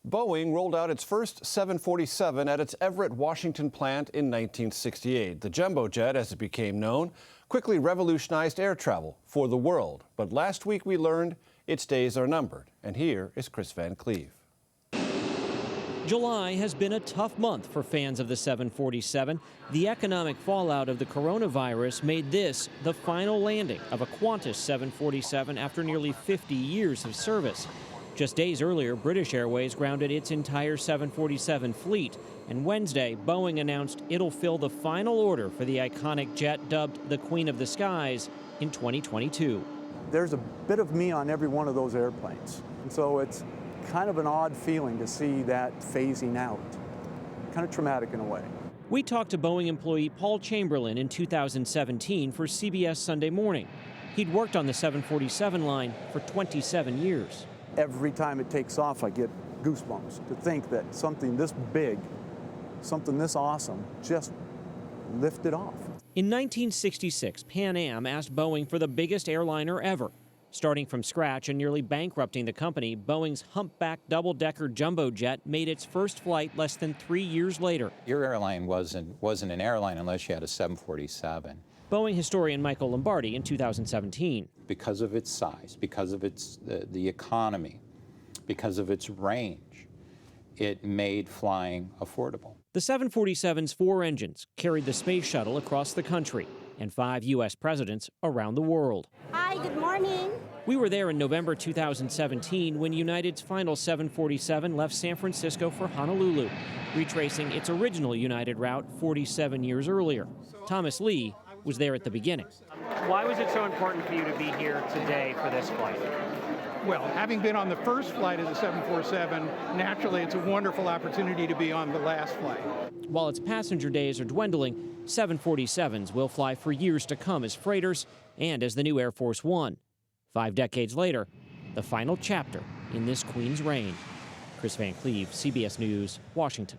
Boeing rolled out its first 747 at its Everett, Washington plant in 1968. The jumbo jet, as it became known, quickly revolutionized air travel for the world. But last week we learned its days are numbered. And here is Kris Van Cleave. July has been a tough month for fans of the 747. The economic fallout of the coronavirus made this the final landing of a Qantas 747 after nearly 50 years of service. Just days earlier, British Airways grounded its entire 747 fleet, and Wednesday, Boeing announced it'll fill the final order for the iconic jet dubbed the Queen of the Skies in 2022. There's a bit of me on every one of those airplanes, and so it's kind of an odd feeling to see that phasing out. Kind of traumatic in a way. We talked to Boeing employee Paul Chamberlain in 2017 for CBS Sunday Morning. He'd worked on the 747 line for 27 years. Every time it takes off, I get goosebumps to think that something this big, something this awesome, just lifted off. In 1966, Pan Am asked Boeing for the biggest airliner ever. Starting from scratch and nearly bankrupting the company, Boeing's humpback double-decker jumbo jet made its first flight less than 3 years later. Your airline wasn't an airline unless you had a 747. Boeing historian Michael Lombardi in 2017. Because of its size, because of the economy, because of its range, it made flying affordable. The 747's 4 engines carried the space shuttle across the country and 5 U.S. presidents around the world. Hi, good morning. We were there in November 2017 when United's final 747 left San Francisco for Honolulu, retracing its original United route 47 years earlier. Thomas Lee was there at the beginning. Why was it so important for you to be here today for this flight? Well, having been on the first flight of the 747, naturally it's a wonderful opportunity to be on the last flight. While its passenger days are dwindling, 747s will fly for years to come as freighters and as the new Air Force One. 5 decades later, the final chapter in this Queen's reign. Kris Van Cleave, CBS News, Washington.